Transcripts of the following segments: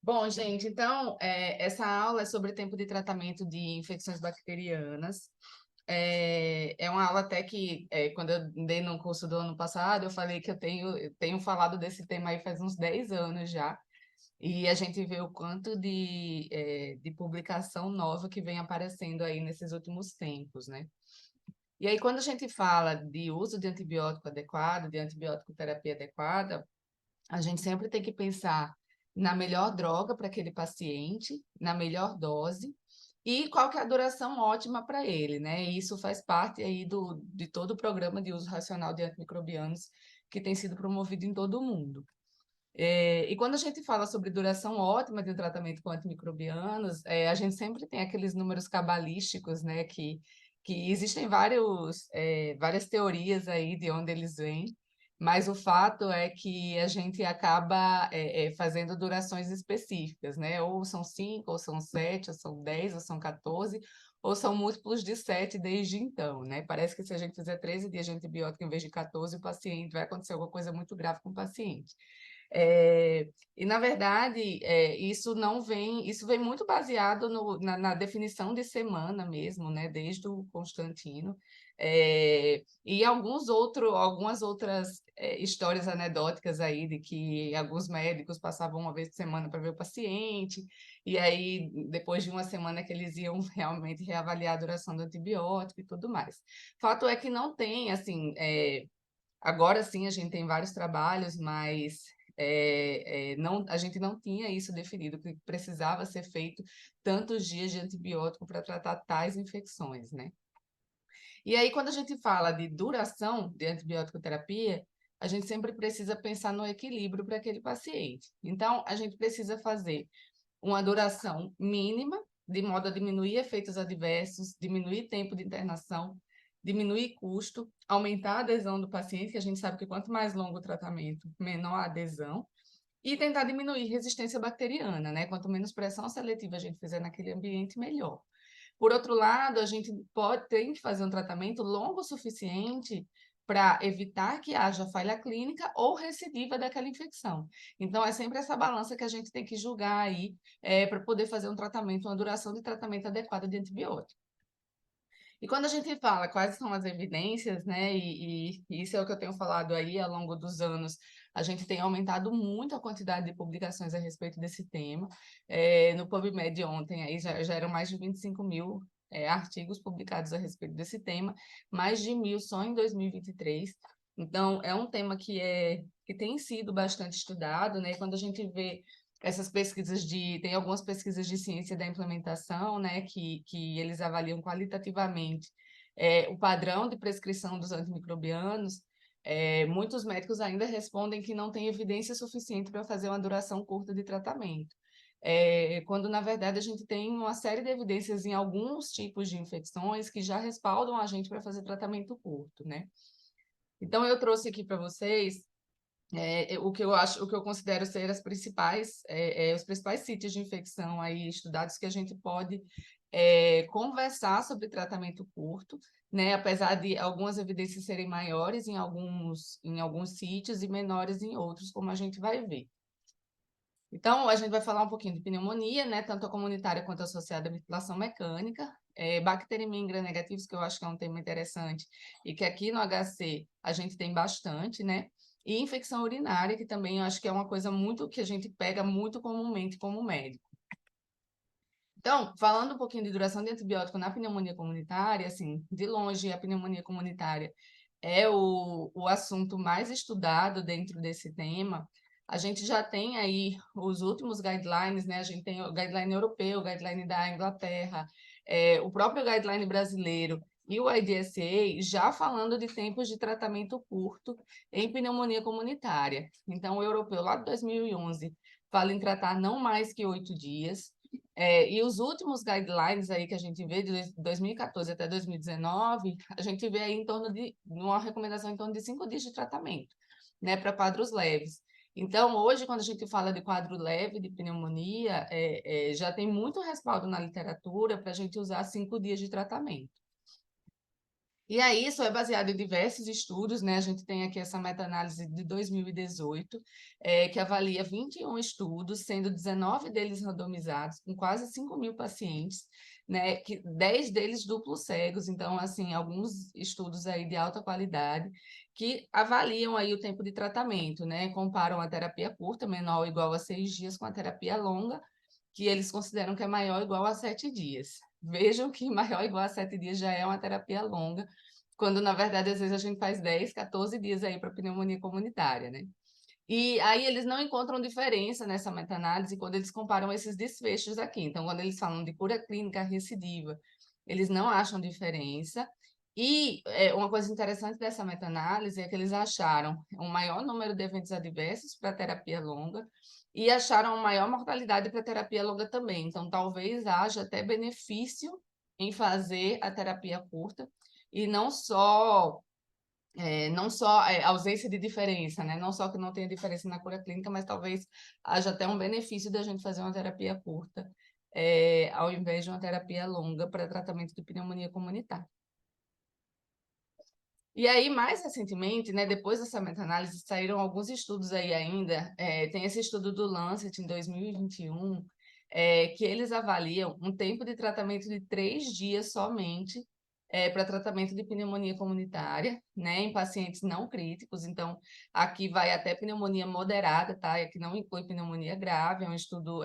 Bom, gente, então, essa aula é sobre tempo de tratamento de infecções bacterianas. É uma aula até que, quando eu dei no curso do ano passado, eu falei que eu tenho falado desse tema aí faz uns 10 anos já, e a gente vê o quanto de publicação nova que vem aparecendo aí nesses últimos tempos, né? E aí, quando a gente fala de uso de antibiótico adequado, de antibiótico terapia adequada, a gente sempre tem que pensar na melhor droga para aquele paciente, na melhor dose e qual que é a duração ótima para ele, né? E isso faz parte aí de todo o programa de uso racional de antimicrobianos que tem sido promovido em todo o mundo. E quando a gente fala sobre duração ótima de um tratamento com antimicrobianos, a gente sempre tem aqueles números cabalísticos, né? Que existem várias teorias aí de onde eles vêm, mas o fato é que a gente acaba fazendo durações específicas, né? Ou são 5, ou são 7, ou são 10, ou são 14, ou são múltiplos de 7 desde então, né? Parece que se a gente fizer 13 dias de antibiótico em vez de 14, o paciente vai acontecer alguma coisa muito grave com o paciente. E, na verdade, isso vem muito baseado na definição de semana mesmo, né, desde o Constantino, e algumas outras histórias anedóticas aí de que alguns médicos passavam uma vez por semana para ver o paciente, e aí, depois de uma semana que eles iam realmente reavaliar a duração do antibiótico e tudo mais. Fato é que não tem, assim, agora sim, a gente tem vários trabalhos, mas não, a gente não tinha isso definido, que precisava ser feito tantos dias de antibiótico para tratar tais infecções, né? E aí, quando a gente fala de duração de antibiótico terapia, a gente sempre precisa pensar no equilíbrio para aquele paciente. Então, a gente precisa fazer uma duração mínima, de modo a diminuir efeitos adversos, diminuir tempo de internação, diminuir custo, aumentar a adesão do paciente, que a gente sabe que quanto mais longo o tratamento, menor a adesão, e tentar diminuir resistência bacteriana, né? Quanto menos pressão seletiva a gente fizer naquele ambiente, melhor. Por outro lado, a gente tem que fazer um tratamento longo o suficiente para evitar que haja falha clínica ou recidiva daquela infecção. Então, é sempre essa balança que a gente tem que julgar aí para poder fazer um tratamento, uma duração de tratamento adequada de antibiótico. E quando a gente fala quais são as evidências, né, e isso é o que eu tenho falado aí ao longo dos anos, a gente tem aumentado muito a quantidade de publicações a respeito desse tema. No PubMed ontem aí já eram mais de 25 mil artigos publicados a respeito desse tema, mais de 1.000 só em 2023. Então, é um tema que tem sido bastante estudado, né? Quando a gente vê essas tem algumas pesquisas de ciência da implementação, né, que eles avaliam qualitativamente o padrão de prescrição dos antimicrobianos. Muitos médicos ainda respondem que não tem evidência suficiente para fazer uma duração curta de tratamento. Quando, na verdade, a gente tem uma série de evidências em alguns tipos de infecções que já respaldam a gente para fazer tratamento curto, né? Então, eu trouxe aqui para vocês o que eu considero ser os principais sítios de infecção aí estudados que a gente pode conversar sobre tratamento curto, né? Apesar de algumas evidências serem maiores em alguns sítios e menores em outros, como a gente vai ver. Então, a gente vai falar um pouquinho de pneumonia, né? Tanto a comunitária quanto associada à ventilação mecânica, bacteremia em gram-negativos, que eu acho que é um tema interessante, e que aqui no HC a gente tem bastante, né? E infecção urinária, que também eu acho que é uma coisa muito que a gente pega muito comumente como médico. Então, falando um pouquinho de duração de antibiótico na pneumonia comunitária, assim, de longe, a pneumonia comunitária é o assunto mais estudado dentro desse tema. A gente já tem aí os últimos guidelines, né? A gente tem o guideline europeu, o guideline da Inglaterra, o próprio guideline brasileiro e o IDSA já falando de tempos de tratamento curto em pneumonia comunitária. Então, o europeu, lá de 2011, fala em tratar não mais que 8 dias. E os últimos guidelines aí que a gente vê, de 2014 até 2019, a gente vê aí uma recomendação em torno de 5 dias de tratamento, né, para quadros leves. Então, hoje, quando a gente fala de quadro leve de pneumonia, já tem muito respaldo na literatura para a gente usar 5 dias de tratamento. E aí, isso é baseado em diversos estudos, né? A gente tem aqui essa meta-análise de 2018, que avalia 21 estudos, sendo 19 deles randomizados, com quase 5.000 pacientes, né? 10 deles duplos cegos, então, assim, alguns estudos aí de alta qualidade, que avaliam aí o tempo de tratamento, né? Comparam a terapia curta, menor ou igual a 6 dias, com a terapia longa, que eles consideram que é maior ou igual a 7 dias. Vejam que maior ou igual a 7 dias já é uma terapia longa, quando na verdade às vezes a gente faz 10, 14 dias aí para pneumonia comunitária, né? E aí eles não encontram diferença nessa meta-análise quando eles comparam esses desfechos aqui. Então, quando eles falam de cura clínica recidiva, eles não acham diferença. E uma coisa interessante dessa meta-análise é que eles acharam um maior número de eventos adversos para a terapia longa e acharam uma maior mortalidade para a terapia longa também. Então, talvez haja até benefício em fazer a terapia curta e não só ausência de diferença, né? Não só que não tenha diferença na cura clínica, mas talvez haja até um benefício da gente fazer uma terapia curta, ao invés de uma terapia longa para tratamento de pneumonia comunitária. E aí, mais recentemente, né, depois dessa meta-análise, saíram alguns estudos aí ainda. Tem esse estudo do Lancet em 2021, que eles avaliam um tempo de tratamento de 3 dias somente para tratamento de pneumonia comunitária, né, em pacientes não críticos. Então, aqui vai até pneumonia moderada, tá? E aqui não inclui pneumonia grave. É um estudo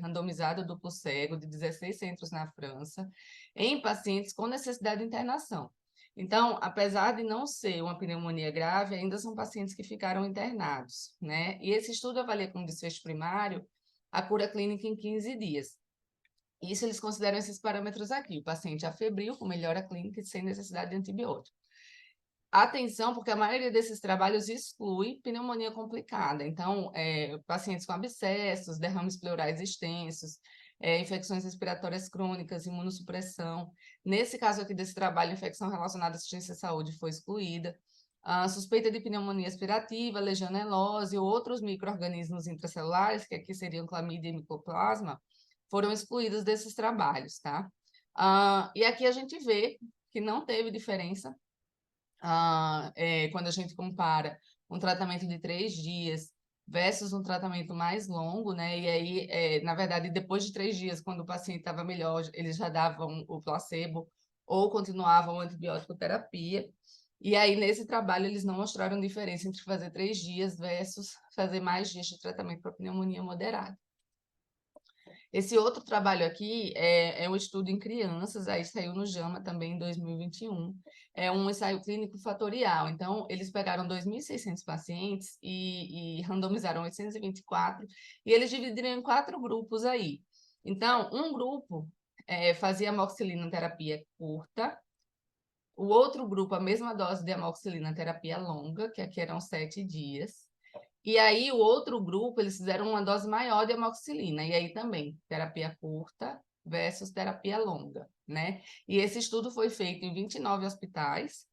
randomizado duplo cego de 16 centros na França, em pacientes com necessidade de internação. Então, apesar de não ser uma pneumonia grave, ainda são pacientes que ficaram internados, né? E esse estudo avalia como desfecho primário a cura clínica em 15 dias. Isso eles consideram esses parâmetros aqui: o paciente afebril com melhora clínica e sem necessidade de antibiótico. Atenção, porque a maioria desses trabalhos exclui pneumonia complicada. Então, pacientes com abscessos, derrames pleurais extensos, infecções respiratórias crônicas, imunossupressão. Nesse caso aqui desse trabalho, infecção relacionada à assistência à saúde foi excluída. A suspeita de pneumonia aspirativa, legionelose ou outros micro-organismos intracelulares, que aqui seriam clamídia e micoplasma, foram excluídos desses trabalhos, tá? E aqui a gente vê que não teve diferença quando a gente compara um tratamento de 3 dias versus um tratamento mais longo, né? E aí, na verdade, depois de 3 dias, quando o paciente estava melhor, eles já davam o placebo ou continuavam a antibiótico terapia. E aí, nesse trabalho, eles não mostraram diferença entre fazer 3 dias versus fazer mais dias de tratamento para pneumonia moderada. Esse outro trabalho aqui é um estudo em crianças, aí saiu no JAMA também em 2021. É um ensaio clínico fatorial. Então, eles pegaram 2.600 pacientes e randomizaram 824, e eles dividiram em 4 grupos aí. Então, um grupo fazia amoxicilina terapia curta, o outro grupo, a mesma dose de amoxicilina terapia longa, que aqui eram 7 dias, e aí, o outro grupo, eles fizeram uma dose maior de amoxicilina, e aí também, terapia curta versus terapia longa, né? E esse estudo foi feito em 29 hospitais,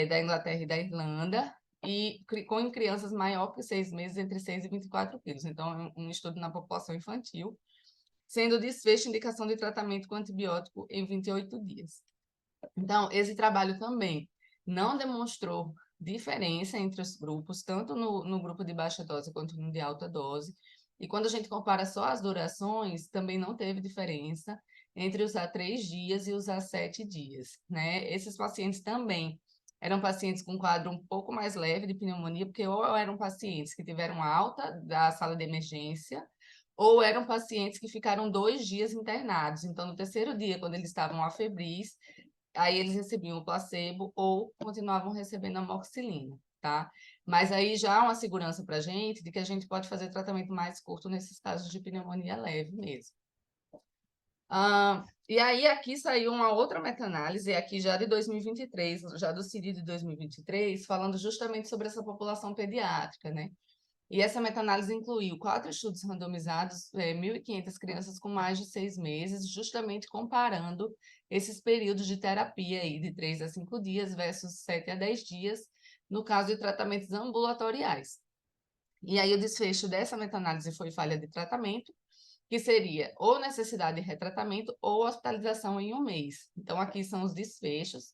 da Inglaterra e da Irlanda, e com crianças maior que 6 meses, entre 6 e 24 quilos. Então, é um estudo na população infantil, sendo desfecho indicação de tratamento com antibiótico em 28 dias. Então, esse trabalho também não demonstrou diferença entre os grupos, tanto no grupo de baixa dose quanto no de alta dose. E quando a gente compara só as durações, também não teve diferença entre usar 3 dias e usar 7 dias, né? Esses pacientes também eram pacientes com quadro um pouco mais leve de pneumonia, porque ou eram pacientes que tiveram alta da sala de emergência, ou eram pacientes que ficaram 2 dias internados. Então, no terceiro dia, quando eles estavam afebris, aí eles recebiam o placebo ou continuavam recebendo a amoxicilina, tá? Mas aí já há uma segurança para a gente de que a gente pode fazer tratamento mais curto nesses casos de pneumonia leve mesmo. E aí aqui saiu uma outra meta-análise, aqui já de 2023, já do CIRI de 2023, falando justamente sobre essa população pediátrica, né? E essa meta-análise incluiu 4 estudos randomizados, 1.500 crianças com mais de 6 meses, justamente comparando esses períodos de terapia aí, de 3 a 5 dias versus 7 a 10 dias, no caso de tratamentos ambulatoriais. E aí o desfecho dessa meta-análise foi falha de tratamento, que seria ou necessidade de retratamento ou hospitalização em 1 mês. Então, aqui são os desfechos.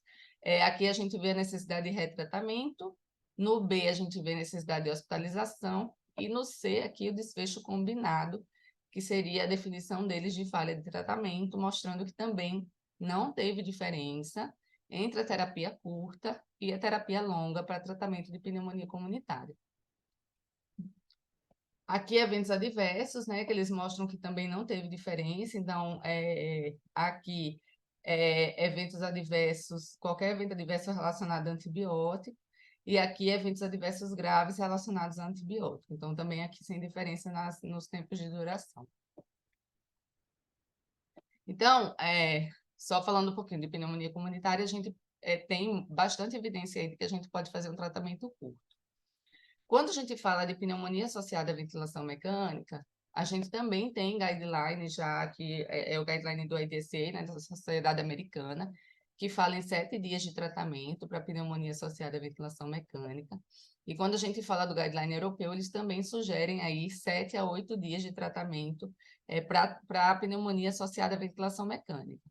Aqui a gente vê a necessidade de retratamento, no B a gente vê a necessidade de hospitalização, e no C aqui o desfecho combinado, que seria a definição deles de falha de tratamento, mostrando que também não teve diferença entre a terapia curta e a terapia longa para tratamento de pneumonia comunitária. Aqui, eventos adversos, né, que eles mostram que também não teve diferença. Então, aqui, eventos adversos, qualquer evento adverso relacionado a antibiótico, e aqui, eventos adversos graves relacionados a antibiótico. Então, também aqui, sem diferença nos tempos de duração. Então, só falando um pouquinho de pneumonia comunitária, a gente tem bastante evidência aí de que a gente pode fazer um tratamento curto. Quando a gente fala de pneumonia associada à ventilação mecânica, a gente também tem guideline já, que é o guideline do IDSA, né, da Sociedade Americana, que fala em 7 dias de tratamento para pneumonia associada à ventilação mecânica. E quando a gente fala do guideline europeu, eles também sugerem aí 7 a 8 dias de tratamento para a pneumonia associada à ventilação mecânica.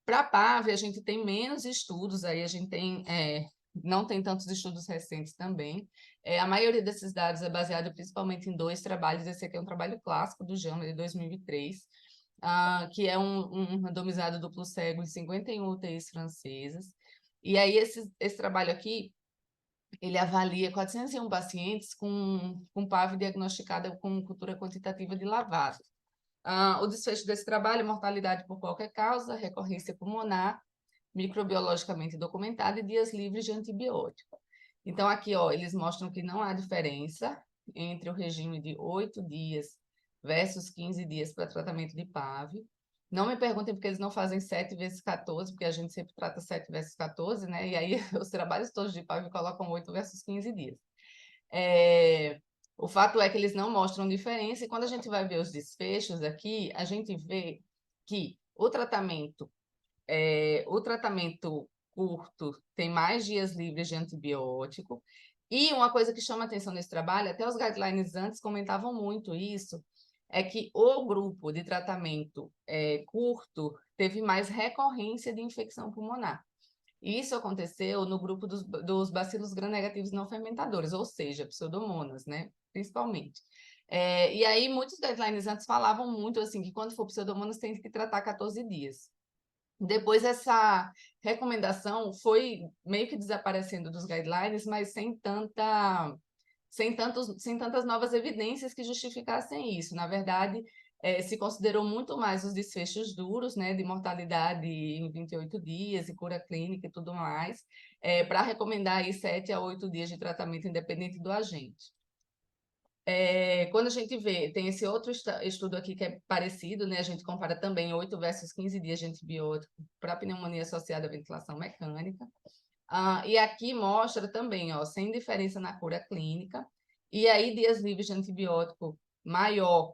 Para a PAV, a gente tem menos estudos, aí a gente tem, não tem tantos estudos recentes também. A maioria desses dados é baseado principalmente em 2 trabalhos. Esse aqui é um trabalho clássico do JAMA, de 2003, que é um randomizado duplo cego de 51 UTIs francesas. E aí, esse trabalho aqui, ele avalia 401 pacientes com PAV diagnosticada com cultura quantitativa de lavado. O desfecho desse trabalho: mortalidade por qualquer causa, recorrência pulmonar, microbiologicamente documentada e dias livres de antibiótico. Então, aqui, ó, eles mostram que não há diferença entre o regime de 8 dias versus 15 dias para tratamento de PAV. Não me perguntem porque eles não fazem 7 vezes 14, porque a gente sempre trata 7 vezes 14, né? E aí os trabalhos todos de PAV colocam 8 versus 15 dias. O fato é que eles não mostram diferença, e quando a gente vai ver os desfechos aqui, a gente vê que o tratamento curto tem mais dias livres de antibiótico. E uma coisa que chama atenção nesse trabalho, até os guidelines antes comentavam muito isso, é que o grupo de tratamento curto teve mais recorrência de infecção pulmonar. E isso aconteceu no grupo dos bacilos gram-negativos não fermentadores, ou seja, pseudomonas, né? Principalmente. E aí, muitos guidelines antes falavam muito assim, que quando for pseudomonas tem que tratar 14 dias. Depois, essa recomendação foi meio que desaparecendo dos guidelines, mas sem tantas novas evidências que justificassem isso. Na verdade, se considerou muito mais os desfechos duros, né, de mortalidade em 28 dias e cura clínica e tudo mais, para recomendar aí 7 a 8 dias de tratamento independente do agente. Quando a gente vê, tem esse outro estudo aqui que é parecido, né? A gente compara também 8 versus 15 dias de antibiótico para pneumonia associada à ventilação mecânica. E aqui mostra também, ó, sem diferença na cura clínica, e aí dias livres de antibiótico maior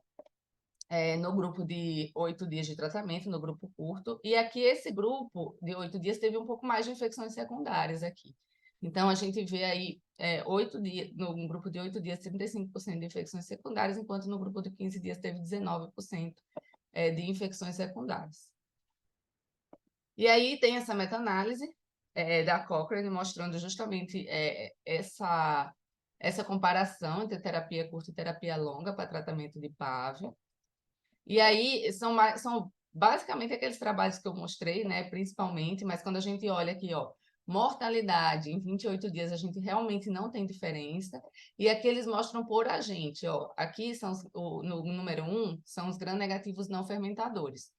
no grupo de 8 dias de tratamento, no grupo curto, e aqui esse grupo de 8 dias teve um pouco mais de infecções secundárias aqui. Então, a gente vê aí 8 dias, no grupo de 8 dias, 35% de infecções secundárias, enquanto no grupo de 15 dias teve 19% de infecções secundárias. E aí tem essa meta-análise da Cochrane mostrando justamente essa comparação entre terapia curta e terapia longa para tratamento de PAV. E aí são basicamente aqueles trabalhos que eu mostrei, né, principalmente, mas quando a gente olha aqui, ó, mortalidade em 28 dias, a gente realmente não tem diferença. E aqui eles mostram por agente, ó. Aqui são no número 1 são os gram-negativos não fermentadores.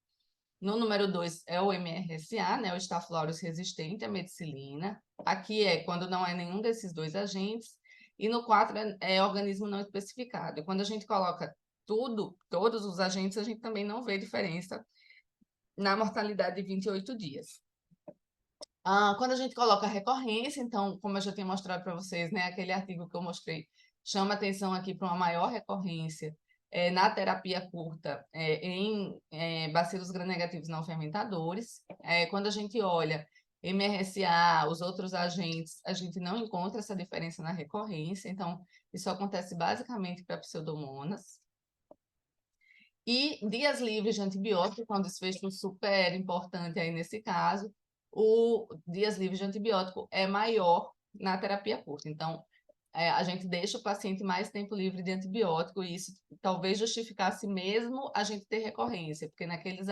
No número 2 é o MRSA, né, o Staphylococcus resistente à meticilina. Aqui é quando não é nenhum desses 2 agentes. E no 4 é organismo não especificado. E quando a gente coloca todos os agentes, a gente também não vê diferença na mortalidade de 28 dias. Quando a gente coloca a recorrência, então, como eu já tenho mostrado para vocês, né, aquele artigo que eu mostrei chama atenção aqui para uma maior recorrência na terapia curta em bacilos gram-negativos não fermentadores. Quando a gente olha MRSA, os outros agentes, a gente não encontra essa diferença na recorrência, então, isso acontece basicamente para pseudomonas. E dias livres de antibiótico, que é um desfecho super importante aí nesse caso, o dias livres de antibiótico é maior na terapia curta. Então, a gente deixa o paciente mais tempo livre de antibiótico e isso talvez justificasse mesmo a gente ter recorrência, porque naqueles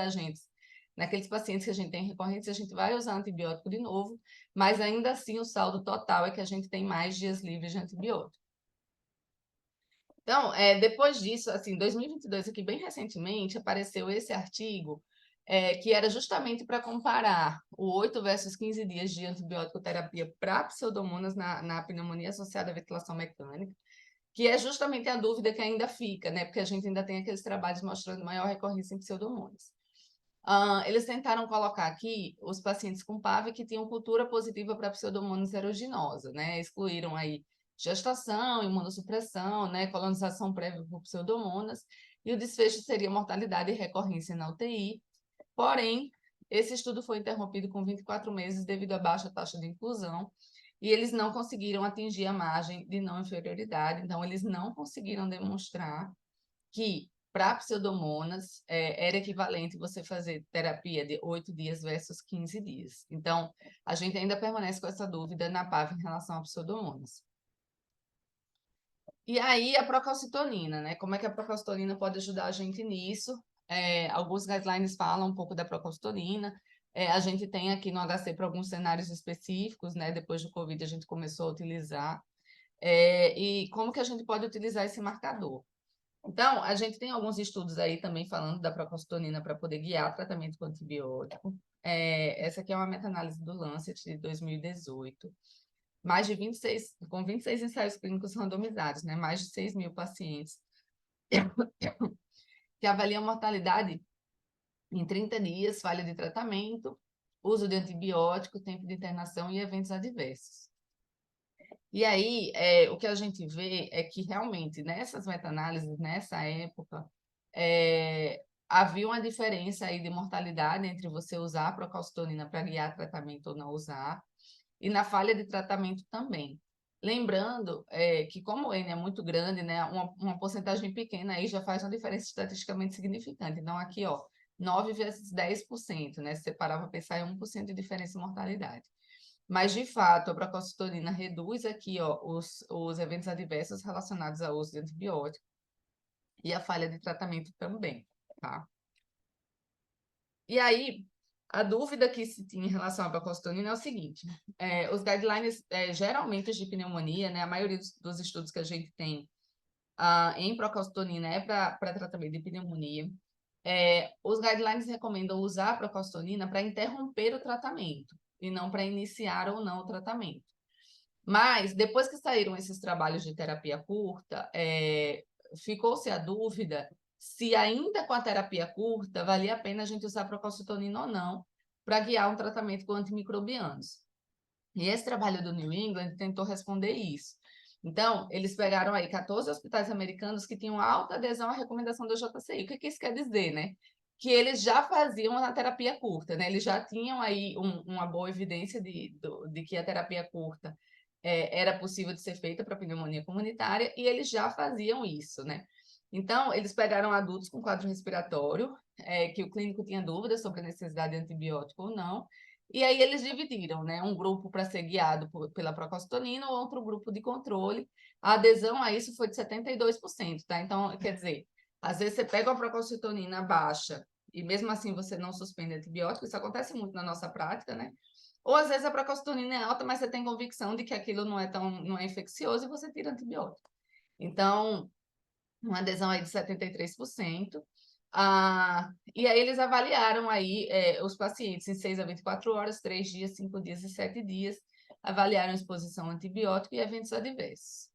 pacientes que a gente tem recorrência, a gente vai usar antibiótico de novo, mas ainda assim o saldo total é que a gente tem mais dias livres de antibiótico. Então, depois disso, assim, 2022, aqui bem recentemente, apareceu esse artigo que era justamente para comparar o 8 versus 15 dias de antibiótico terapia para pseudomonas na pneumonia associada à ventilação mecânica, que é justamente a dúvida que ainda fica, né? Porque a gente ainda tem aqueles trabalhos mostrando maior recorrência em pseudomonas. Eles tentaram colocar aqui os pacientes com PAV que tinham cultura positiva para pseudomonas aeruginosa, né? Excluíram aí gestação, imunossupressão, né? Colonização prévia por pseudomonas, e o desfecho seria mortalidade e recorrência na UTI. Porém, esse estudo foi interrompido com 24 meses devido à baixa taxa de inclusão, e eles não conseguiram atingir a margem de não inferioridade, então eles não conseguiram demonstrar que para pseudomonas era equivalente você fazer terapia de 8 dias versus 15 dias. Então, a gente ainda permanece com essa dúvida na PAV em relação a pseudomonas. E aí, a procalcitonina, né? Como é que a procalcitonina pode ajudar a gente nisso? Alguns guidelines falam um pouco da procalcitonina. A gente tem aqui no HC para alguns cenários específicos, né? Depois do Covid, a gente começou a utilizar. E como que a gente pode utilizar esse marcador? Então, a gente tem alguns estudos aí também falando da procalcitonina para poder guiar tratamento com antibiótico. Essa aqui é uma meta-análise do Lancet de 2018. Mais de 26, com 26 ensaios clínicos randomizados, né? Mais de 6 mil pacientes, que avaliam mortalidade em 30 dias, falha de tratamento, uso de antibiótico, tempo de internação e eventos adversos. E aí, o que a gente vê é que realmente nessas meta-análises, nessa época, havia uma diferença aí de mortalidade entre você usar a procalcitonina para guiar tratamento ou não usar, e na falha de tratamento também. Lembrando que, como o N é muito grande, né, uma porcentagem pequena aí já faz uma diferença estatisticamente significante. Então, aqui, ó, 9 vezes 10%, né? Se você parar para pensar, é 1% de diferença em mortalidade. Mas, de fato, a procalcitonina reduz aqui, ó, os eventos adversos relacionados ao uso de antibiótico e a falha de tratamento também, tá? E aí, a dúvida que se tinha em relação à procalcitonina é o seguinte: os guidelines, geralmente, de pneumonia, né, a maioria dos estudos que a gente tem em procalcitonina é para tratamento de pneumonia. Os guidelines recomendam usar a procalcitonina para interromper o tratamento e não para iniciar ou não o tratamento. Mas, depois que saíram esses trabalhos de terapia curta, ficou-se a dúvida se ainda com a terapia curta valia a pena a gente usar procalcitonina ou não para guiar um tratamento com antimicrobianos. E esse trabalho do New England tentou responder isso. Então, eles pegaram aí 14 hospitais americanos que tinham alta adesão à recomendação do JCI. O que isso quer dizer, né? Que eles já faziam a terapia curta, né? Eles já tinham aí uma boa evidência de que a terapia curta era possível de ser feita para pneumonia comunitária e eles já faziam isso, né? Então, eles pegaram adultos com quadro respiratório, que o clínico tinha dúvidas sobre a necessidade de antibiótico ou não, e aí eles dividiram, né? Um grupo para ser guiado pela procalcitonina, outro grupo de controle. A adesão a isso foi de 72%, tá? Então, quer dizer, às vezes você pega uma procalcitonina baixa e mesmo assim você não suspende antibiótico, isso acontece muito na nossa prática, né? Ou às vezes a procalcitonina é alta, mas você tem convicção de que aquilo não é infeccioso e você tira antibiótico. Então, uma adesão aí de 73%. E aí eles avaliaram aí os pacientes em 6 a 24 horas, 3 dias, 5 dias e 7 dias, avaliaram exposição a antibiótico e eventos adversos.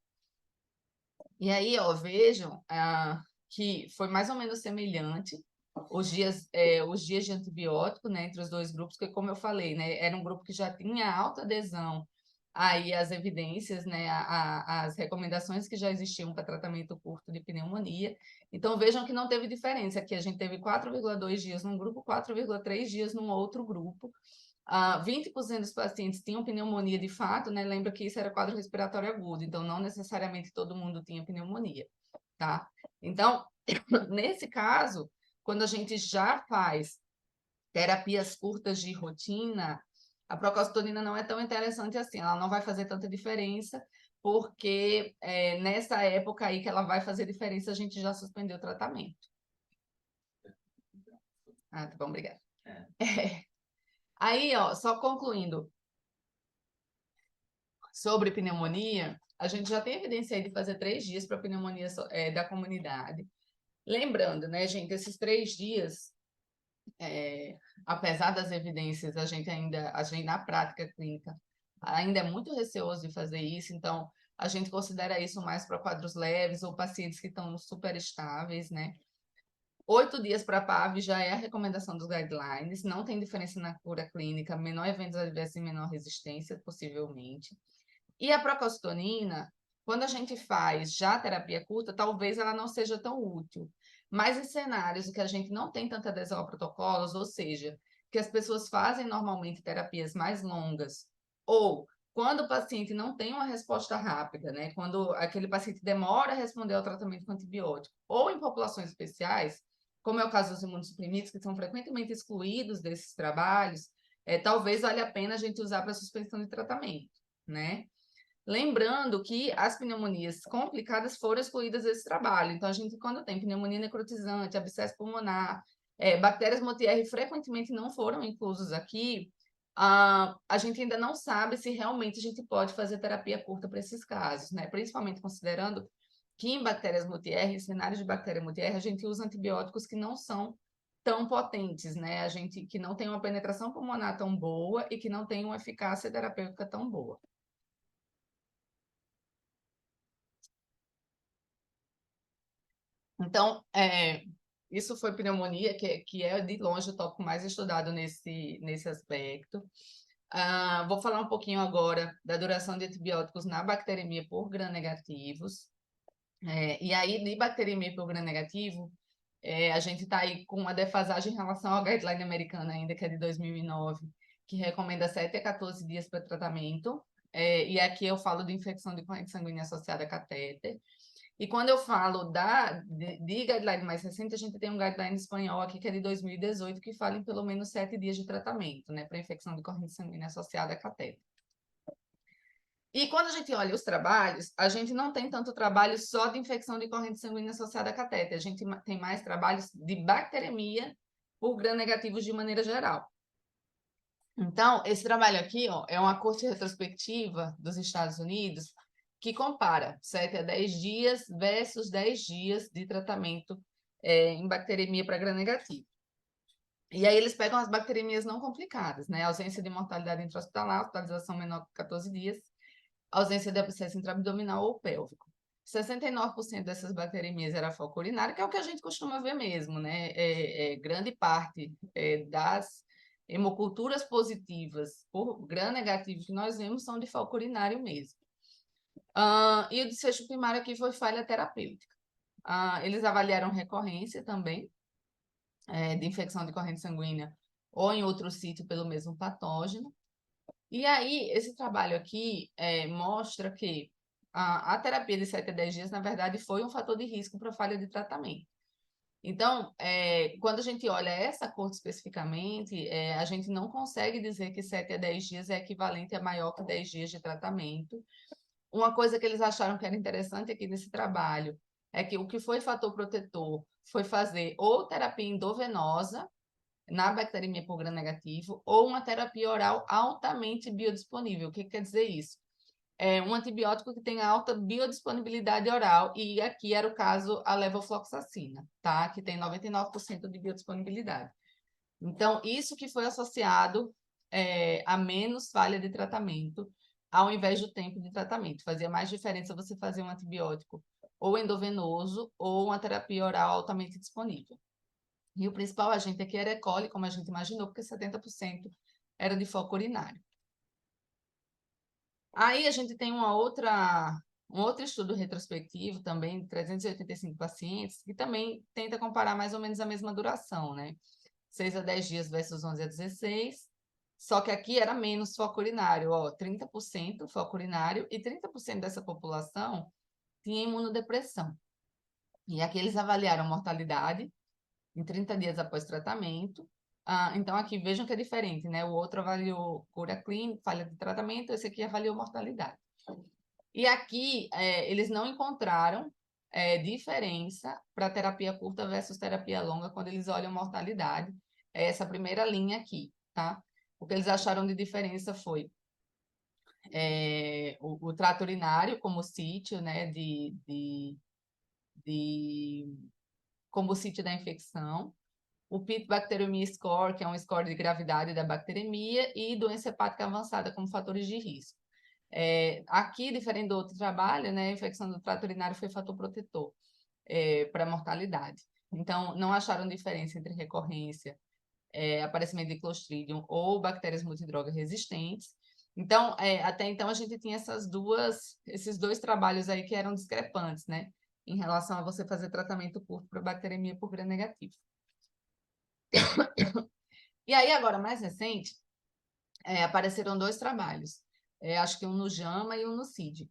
E aí, ó, vejam que foi mais ou menos semelhante os dias de antibiótico, né, entre os dois grupos, que como eu falei, né, era um grupo que já tinha alta adesão aí às evidências, né, às recomendações que já existiam para tratamento curto de pneumonia. Então, vejam que não teve diferença, aqui a gente teve 4,2 dias num grupo, 4,3 dias num outro grupo. 20% dos pacientes tinham pneumonia de fato, né? Lembra que isso era quadro respiratório agudo, então não necessariamente todo mundo tinha pneumonia, tá? Então, nesse caso, quando a gente já faz terapias curtas de rotina, A procalcitonina não é tão interessante assim, ela não vai fazer tanta diferença, porque nessa época aí que ela vai fazer diferença, a gente já suspendeu o tratamento. Ah, tá bom, obrigada. Aí, ó, só concluindo, sobre pneumonia, a gente já tem evidência aí de fazer 3 dias para pneumonia da comunidade. Lembrando, né, gente, esses 3 dias, apesar das evidências, a gente na prática clínica ainda é muito receoso de fazer isso, então a gente considera isso mais para quadros leves ou pacientes que estão super estáveis, né? 8 dias para PAV já é a recomendação dos guidelines, não tem diferença na cura clínica, menor eventos adversos e menor resistência, possivelmente. E a procalcitonina, quando a gente faz já terapia curta, talvez ela não seja tão útil. Mas em cenários em que a gente não tem tanta adesão a protocolos, ou seja, que as pessoas fazem normalmente terapias mais longas, ou quando o paciente não tem uma resposta rápida, né? Quando aquele paciente demora a responder ao tratamento com antibiótico, ou em populações especiais, como é o caso dos imunossuprimidos, que são frequentemente excluídos desses trabalhos, talvez valha a pena a gente usar para suspensão de tratamento, né? Lembrando que as pneumonias complicadas foram excluídas desse trabalho. Então, a gente, quando tem pneumonia necrotizante, abscesso pulmonar, bactérias Motier frequentemente não foram inclusos aqui, a gente ainda não sabe se realmente a gente pode fazer terapia curta para esses casos, né? Principalmente considerando que em bactérias Motier, em cenários de bactéria Motier, a gente usa antibióticos que não são tão potentes, né? A gente que não tem uma penetração pulmonar tão boa e que não tem uma eficácia terapêutica tão boa. Então, isso foi pneumonia, que é de longe o tópico mais estudado nesse aspecto. Vou falar um pouquinho agora da duração de antibióticos na bacteremia por gram-negativos. E aí, de bacteremia por gram-negativo, a gente está aí com uma defasagem em relação ao guideline americano ainda, que é de 2009, que recomenda 7 a 14 dias para tratamento. E aqui eu falo de infecção de corrente sanguínea associada a catéter. E quando eu falo de guideline mais recente, a gente tem um guideline espanhol aqui que é de 2018, que fala em pelo menos 7 dias de tratamento, né, para infecção de corrente sanguínea associada a catéter. E quando a gente olha os trabalhos, a gente não tem tanto trabalho só de infecção de corrente sanguínea associada a catéter, a gente tem mais trabalhos de bacteremia por gram-negativos de maneira geral. Então, esse trabalho aqui, ó, é uma corte retrospectiva dos Estados Unidos que compara 7 a 10 dias versus 10 dias de tratamento em bacteremia para gram-negativo. E aí eles pegam as bacteremias não complicadas, né? Ausência de mortalidade intra-hospitalar, hospitalização menor que 14 dias, ausência de abscesso intraabdominal ou pélvico. 69% dessas bacteremias era foco urinário, que é o que a gente costuma ver mesmo, né? Grande parte das hemoculturas positivas por gram-negativo que nós vemos são de foco urinário mesmo. E o desfecho primário aqui foi falha terapêutica. Eles avaliaram recorrência também de infecção de corrente sanguínea ou em outro sítio pelo mesmo patógeno. E aí, esse trabalho aqui mostra que a terapia de 7 a 10 dias, na verdade, foi um fator de risco para falha de tratamento. Então, quando a gente olha essa corte especificamente, a gente não consegue dizer que 7 a 10 dias é equivalente a maior que 10 dias de tratamento. Uma coisa que eles acharam que era interessante aqui nesse trabalho é que o que foi fator protetor foi fazer ou terapia endovenosa, na bacteremia por gram-negativo, ou uma terapia oral altamente biodisponível. O que quer dizer isso? É um antibiótico que tem alta biodisponibilidade oral, e aqui era o caso a levofloxacina, tá? Que tem 99% de biodisponibilidade. Então, isso que foi associado a menos falha de tratamento, ao invés do tempo de tratamento. Fazia mais diferença você fazer um antibiótico ou endovenoso ou uma terapia oral altamente disponível. E o principal agente aqui era E. coli, como a gente imaginou, porque 70% era de foco urinário. Aí a gente tem um outro estudo retrospectivo também, de 385 pacientes, que também tenta comparar mais ou menos a mesma duração, né? 6 a 10 dias versus 11 a 16, só que aqui era menos foco urinário, ó, 30% foco urinário e 30% dessa população tinha imunodepressão. E aqui eles avaliaram mortalidade em 30 dias após tratamento, Então, aqui vejam que é diferente, né? O outro avaliou cura clínica, falha de tratamento, esse aqui avaliou mortalidade. E aqui, eles não encontraram diferença para terapia curta versus terapia longa quando eles olham mortalidade. É essa primeira linha aqui, tá? O que eles acharam de diferença foi o trato urinário como sítio, né, como sítio da infecção, o Pitbacteriemia Score, que é um score de gravidade da bacteremia, e doença hepática avançada como fatores de risco. Aqui, diferente do outro trabalho, né, a infecção do trato urinário foi fator protetor para mortalidade. Então, não acharam diferença entre recorrência, aparecimento de Clostridium ou bactérias multidroga resistentes. Então, até então, a gente tinha esses dois trabalhos aí que eram discrepantes, né? Em relação a você fazer tratamento curto para bacteremia por gram negativo. E aí, agora, mais recente, apareceram dois trabalhos. Acho que um no JAMA e um no CID.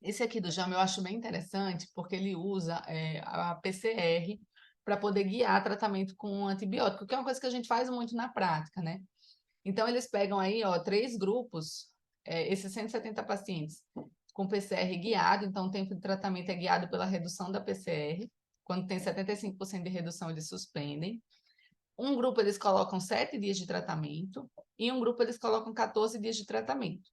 Esse aqui do JAMA eu acho bem interessante, porque ele usa a PCR para poder guiar tratamento com antibiótico, que é uma coisa que a gente faz muito na prática, né? Então, eles pegam aí, ó, 3 grupos, esses 170 pacientes com PCR guiado, então o tempo de tratamento é guiado pela redução da PCR, quando tem 75% de redução, eles suspendem. Um grupo eles colocam 7 dias de tratamento e um grupo eles colocam 14 dias de tratamento.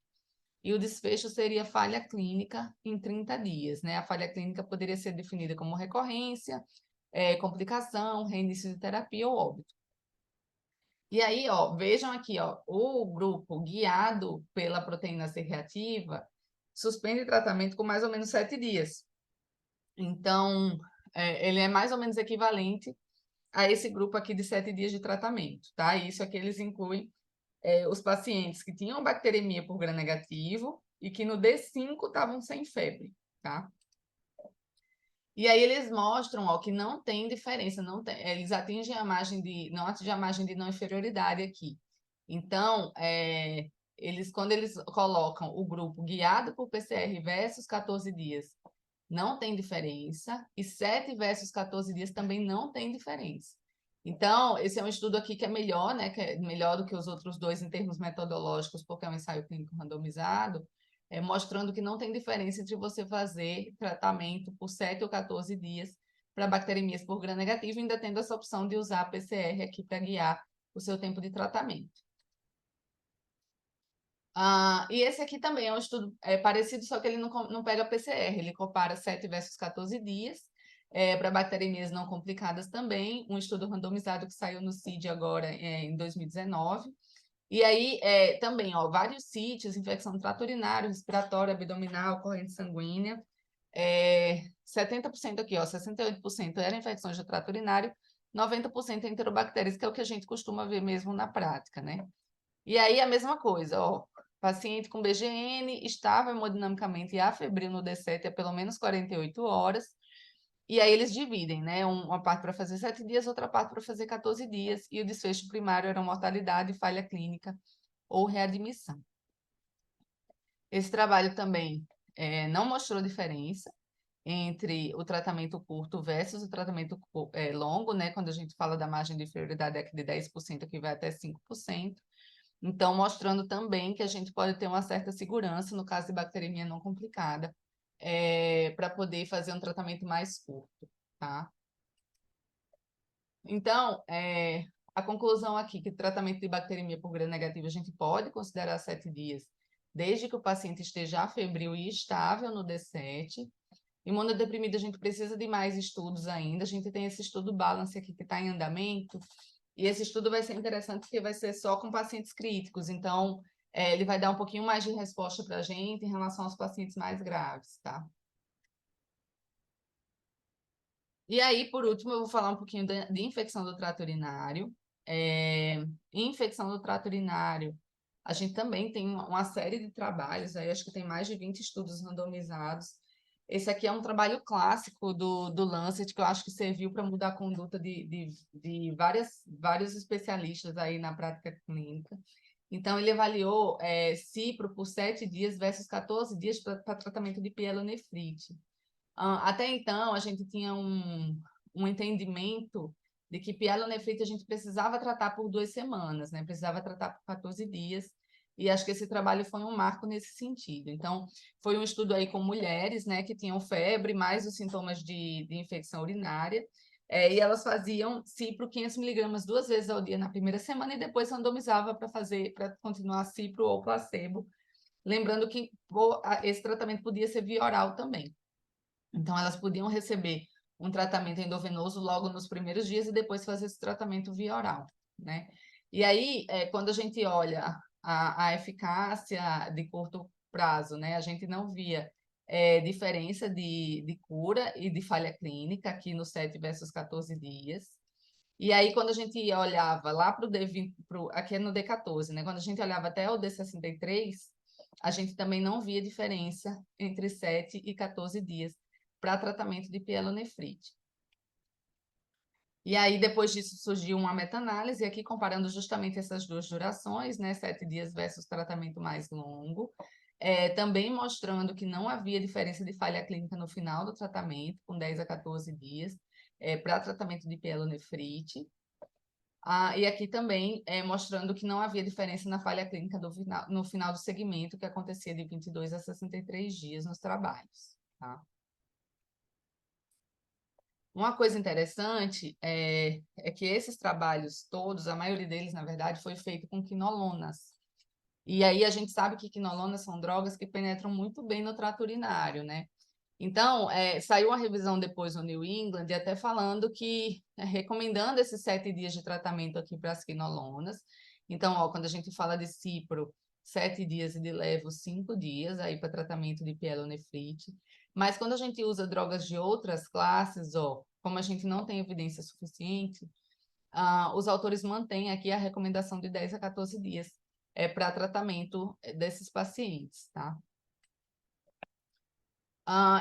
E o desfecho seria falha clínica em 30 dias, né? A falha clínica poderia ser definida como recorrência, complicação, reinício de terapia ou óbito. E aí, ó, vejam aqui, ó, o grupo guiado pela proteína C reativa suspende tratamento com mais ou menos 7 dias. Então, ele é mais ou menos equivalente a esse grupo aqui de 7 dias de tratamento, tá? Isso aqui eles incluem os pacientes que tinham bacteremia por gram negativo e que no D5 estavam sem febre, tá? E aí eles mostram, ó, que não tem diferença, eles atingem a margem não atingem a margem de não inferioridade aqui. Então, quando eles colocam o grupo guiado por PCR versus 14 dias, não tem diferença, e 7 versus 14 dias também não tem diferença. Então, esse é um estudo aqui que é melhor, né, que é melhor do que os outros dois em termos metodológicos, porque é um ensaio clínico randomizado, mostrando que não tem diferença entre você fazer tratamento por 7 ou 14 dias para bacteremias por gram negativo, ainda tendo essa opção de usar a PCR aqui para guiar o seu tempo de tratamento. E esse aqui também é um estudo parecido, só que ele não pega PCR, ele compara 7 versus 14 dias, para bacteremias não complicadas também, um estudo randomizado que saiu no CID agora em 2019. E aí, também, ó, vários sítios, infecção do trato urinário, respiratório, abdominal, corrente sanguínea. 70% aqui, ó, 68% eram infecções do trato urinário, 90% enterobactérias, que é o que a gente costuma ver mesmo na prática, né? E aí, a mesma coisa, ó, paciente com BGN estava hemodinamicamente afebril no D7 há pelo menos 48 horas, e aí eles dividem, né? Uma parte para fazer 7 dias, outra parte para fazer 14 dias, e o desfecho primário era mortalidade, falha clínica ou readmissão. Esse trabalho também não mostrou diferença entre o tratamento curto versus o tratamento longo, né? Quando a gente fala da margem de inferioridade aqui de 10%, que vai até 5%. Então, mostrando também que a gente pode ter uma certa segurança no caso de bacteremia não complicada, para poder fazer um tratamento mais curto, tá? Então, a conclusão aqui, que o tratamento de bacteremia por gram negativo a gente pode considerar 7 dias, desde que o paciente esteja febril e estável no D7. Imunodeprimida, a gente precisa de mais estudos ainda, a gente tem esse estudo Balance aqui que está em andamento, e esse estudo vai ser interessante porque vai ser só com pacientes críticos, então ele vai dar um pouquinho mais de resposta para a gente em relação aos pacientes mais graves, tá? E aí, por último, eu vou falar um pouquinho de infecção do trato urinário. Infecção do trato urinário, a gente também tem uma série de trabalhos, aí acho que tem mais de 20 estudos randomizados. Esse aqui é um trabalho clássico do Lancet, que eu acho que serviu para mudar a conduta de vários especialistas aí na prática clínica. Então, ele avaliou cipro por 7 dias versus 14 dias para tratamento de pielonefrite. Até então, a gente tinha um entendimento de que pielonefrite a gente precisava tratar por 2 semanas, né? Precisava tratar por 14 dias, e acho que esse trabalho foi um marco nesse sentido. Então, foi um estudo aí com mulheres, né, que tinham febre, mais os sintomas de infecção urinária, e elas faziam cipro 500 miligramas 2 vezes ao dia na primeira semana, e depois randomizava para continuar cipro ou placebo, lembrando que esse tratamento podia ser via oral também. Então, elas podiam receber um tratamento endovenoso logo nos primeiros dias e depois fazer esse tratamento via oral, né? E aí, quando a gente olha a eficácia de curto prazo, né? A gente não via diferença de cura e de falha clínica aqui no 7 versus 14 dias. E aí, quando a gente olhava lá para o D20, aqui é no D14, né? Quando a gente olhava até o D63, a gente também não via diferença entre 7 e 14 dias para tratamento de pielonefrite. E aí, depois disso, surgiu uma meta-análise, aqui comparando justamente essas duas durações, né, 7 dias versus tratamento mais longo, também mostrando que não havia diferença de falha clínica no final do tratamento, com 10 a 14 dias, para tratamento de pielonefrite. E aqui também mostrando que não havia diferença na falha clínica no final do segmento, que acontecia de 22 a 63 dias nos trabalhos. Tá? Uma coisa interessante é que esses trabalhos todos, a maioria deles, na verdade, foi feito com quinolonas. E aí a gente sabe que quinolonas são drogas que penetram muito bem no trato urinário, né? Então, saiu uma revisão depois no New England, até falando que, recomendando esses 7 dias de tratamento aqui para as quinolonas. Então, ó, quando a gente fala de cipro, 7 dias e de levo, 5 dias aí para tratamento de pielonefrite. Mas quando a gente usa drogas de outras classes, ó, como a gente não tem evidência suficiente, os autores mantêm aqui a recomendação de 10 a 14 dias para tratamento desses pacientes, tá?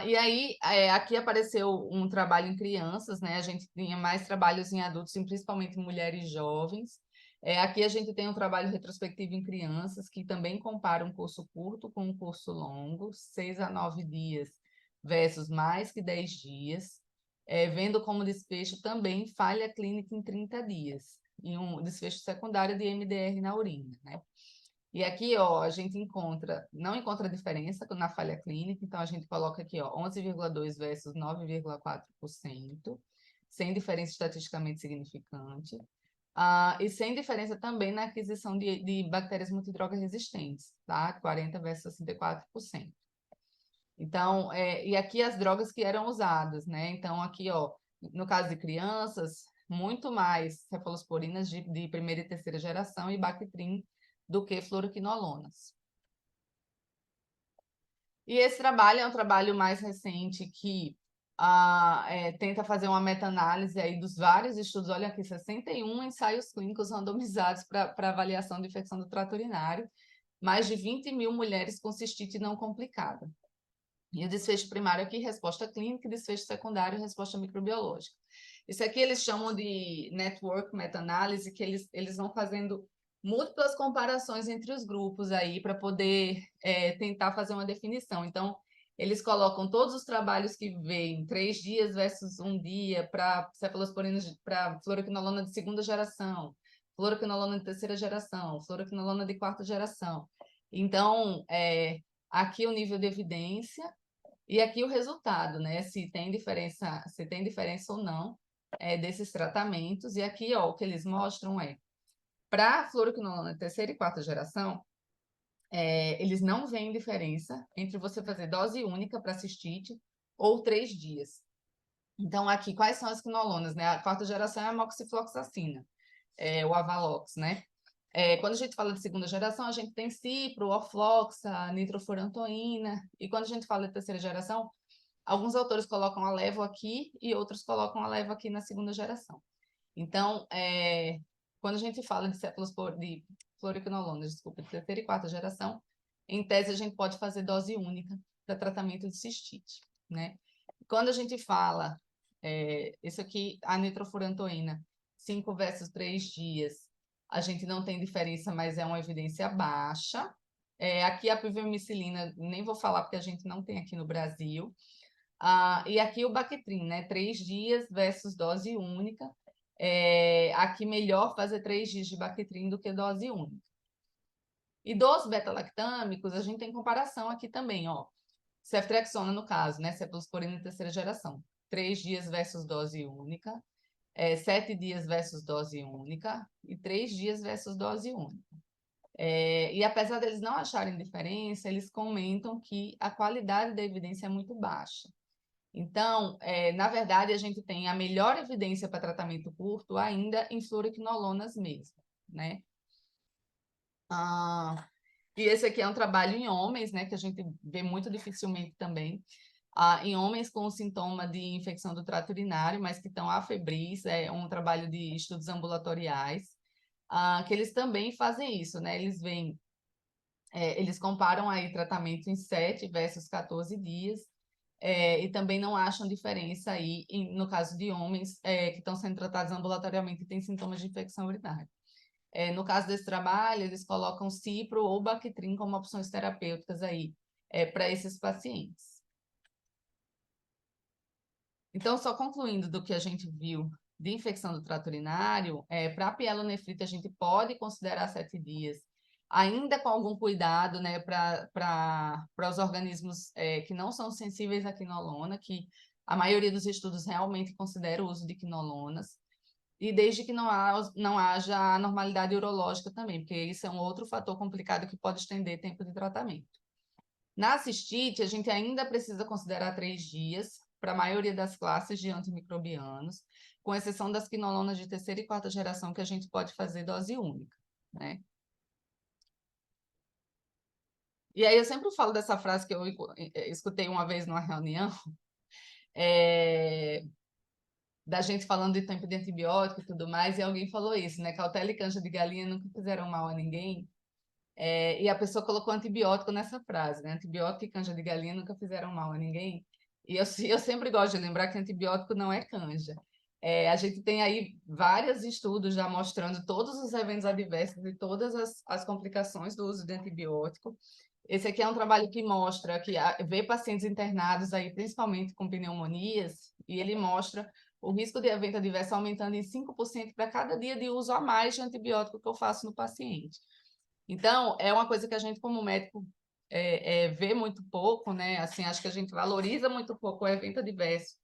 E aí, aqui apareceu um trabalho em crianças, né? A gente tinha mais trabalhos em adultos, principalmente em mulheres jovens. Aqui a gente tem um trabalho retrospectivo em crianças, que também compara um curso curto com um curso longo, 6 a 9 dias versus mais que 10 dias, vendo como desfecho também falha clínica em 30 dias, e um desfecho secundário de MDR na urina, né? E aqui, ó, a gente não encontra diferença na falha clínica, então a gente coloca aqui, ó, 11,2 versus 9,4%, sem diferença estatisticamente significante, e sem diferença também na aquisição de bactérias multidroga resistentes, tá? 40 versus 64%. Então, e aqui as drogas que eram usadas, né? Então, aqui, ó, no caso de crianças, muito mais cefalosporinas de primeira e terceira geração e Bactrim do que fluoroquinolonas. E esse trabalho é um trabalho mais recente que tenta fazer uma meta-análise aí dos vários estudos. Olha aqui, 61 ensaios clínicos randomizados para avaliação de infecção do trato urinário, mais de 20 mil mulheres com cistite não complicada. E o desfecho primário aqui, resposta clínica, e desfecho secundário, resposta microbiológica. Isso aqui eles chamam de network meta-análise, que eles vão fazendo múltiplas comparações entre os grupos aí para poder tentar fazer uma definição. Então, eles colocam todos os trabalhos que vêm 3 dias versus 1 dia para cefalosporinas, para fluoroquinolona de segunda geração, fluoroquinolona de terceira geração, fluoroquinolona de quarta geração. Então, aqui o nível de evidência e aqui o resultado, né? Se tem diferença ou não desses tratamentos. E aqui, ó, o que eles mostram para fluoroquinolona terceira e quarta geração, eles não veem diferença entre você fazer dose única para cistite ou 3 dias. Então, aqui, quais são as quinolonas, né? A quarta geração é a moxifloxacina, o Avalox, né? Quando a gente fala de segunda geração, a gente tem cipro, ofloxa, nitrofurantoína. E quando a gente fala de terceira geração, alguns autores colocam a levo aqui e outros colocam a levo aqui na segunda geração. Então, quando a gente fala de de fluoroquinolonas, desculpa, de terceira e quarta geração, em tese a gente pode fazer dose única para tratamento de cistite, né? Quando a gente fala, isso aqui, a nitrofurantoína, 5 versus 3 dias, a gente não tem diferença, mas é uma evidência baixa. Aqui a pivemicilina, nem vou falar porque a gente não tem aqui no Brasil. E aqui o Bactrim, né? 3 dias versus dose única. aqui melhor fazer 3 dias de Bactrim do que dose única. E dos beta-lactâmicos, a gente tem comparação aqui também, ó. Ceftriaxona, no caso, né? Cefalosporina de terceira geração. 3 dias versus dose única, 7 dias versus dose única e 3 dias versus dose única. E apesar deles não acharem diferença, eles comentam que a qualidade da evidência é muito baixa. Então, na verdade, a gente tem a melhor evidência para tratamento curto ainda em fluoroquinolonas mesmo, né? E esse aqui é um trabalho em homens, né, que a gente vê muito dificilmente também, em homens com sintoma de infecção do trato urinário, mas que estão afebris, é um trabalho de estudos ambulatoriais, que eles também fazem isso, né, eles comparam aí tratamento em 7 versus 14 dias, e também não acham diferença aí, no caso de homens que estão sendo tratados ambulatorialmente e têm sintomas de infecção urinária. No caso desse trabalho, eles colocam cipro ou Bactrim como opções terapêuticas aí para esses pacientes. Então, só concluindo do que a gente viu de infecção do trato urinário, para a pielonefrite a gente pode considerar 7 dias, ainda com algum cuidado, né, para os organismos que não são sensíveis à quinolona, que a maioria dos estudos realmente considera o uso de quinolonas, e desde que não haja anormalidade urológica também, porque isso é um outro fator complicado que pode estender tempo de tratamento. Na cistite, a gente ainda precisa considerar 3 dias para a maioria das classes de antimicrobianos, com exceção das quinolonas de terceira e quarta geração, que a gente pode fazer dose única, né? E aí eu sempre falo dessa frase que eu escutei uma vez numa reunião, da gente falando de tempo de antibiótico e tudo mais, e alguém falou isso, né? Cautela e canja de galinha nunca fizeram mal a ninguém. E a pessoa colocou antibiótico nessa frase, né? Antibiótico e canja de galinha nunca fizeram mal a ninguém. E eu sempre gosto de lembrar que antibiótico não é canja. A gente tem aí vários estudos já mostrando todos os eventos adversos e todas as complicações do uso de antibiótico. Esse aqui é um trabalho que mostra, que vê pacientes internados aí, principalmente com pneumonias, e ele mostra o risco de evento adverso aumentando em 5% para cada dia de uso a mais de antibiótico que eu faço no paciente. Então, é uma coisa que a gente, como médico, vê muito pouco, né? Assim, acho que a gente valoriza muito pouco o evento adverso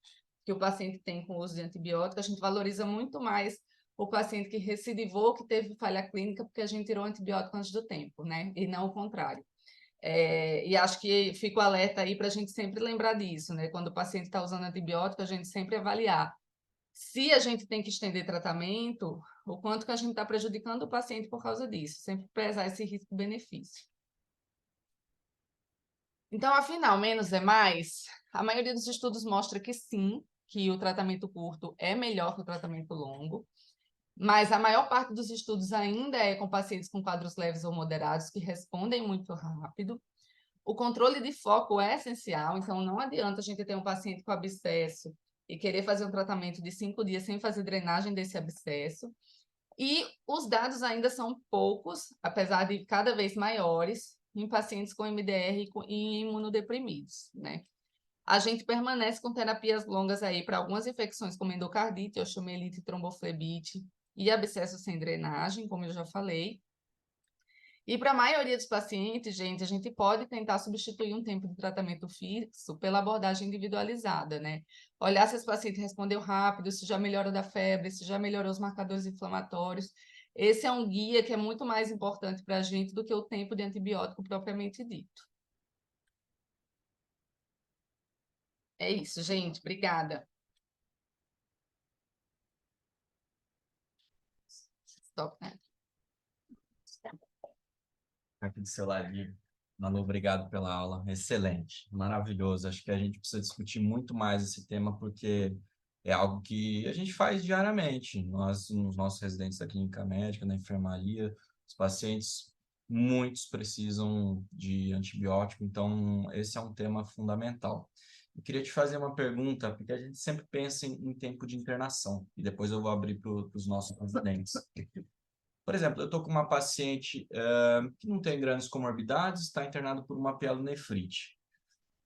que o paciente tem com o uso de antibiótico, a gente valoriza muito mais o paciente que recidivou, que teve falha clínica, porque a gente tirou o antibiótico antes do tempo, né? E não o contrário. E acho que fico alerta aí para a gente sempre lembrar disso, né? Quando o paciente está usando antibiótico, a gente sempre avaliar se a gente tem que estender tratamento, o quanto que a gente está prejudicando o paciente por causa disso, sempre pesar esse risco-benefício. Então, afinal, menos é mais? A maioria dos estudos mostra que sim, que o tratamento curto é melhor que o tratamento longo, mas a maior parte dos estudos ainda é com pacientes com quadros leves ou moderados que respondem muito rápido. O controle de foco é essencial, então não adianta a gente ter um paciente com abscesso e querer fazer um tratamento de 5 dias sem fazer drenagem desse abscesso. E os dados ainda são poucos, apesar de cada vez maiores, em pacientes com MDR e imunodeprimidos, né? A gente permanece com terapias longas aí para algumas infecções como endocardite, osteomielite, tromboflebite e abscesso sem drenagem, como eu já falei. E para a maioria dos pacientes, gente, a gente pode tentar substituir um tempo de tratamento fixo pela abordagem individualizada, né? Olhar se esse paciente respondeu rápido, se já melhorou da febre, se já melhorou os marcadores inflamatórios. Esse é um guia que é muito mais importante para a gente do que o tempo de antibiótico propriamente dito. É isso, gente. Obrigada. Stop, né? Aqui do seu ladinho. Manu, obrigado pela aula. Excelente, maravilhoso. Acho que a gente precisa discutir muito mais esse tema, porque é algo que a gente faz diariamente. Nós, nos nossos residentes da clínica médica, na enfermaria, os pacientes, muitos precisam de antibiótico, então esse é um tema fundamental. Eu queria te fazer uma pergunta, porque a gente sempre pensa em tempo de internação, e depois eu vou abrir para os nossos residentes. Por exemplo, eu estou com uma paciente que não tem grandes comorbidades, está internado por uma pielonefrite.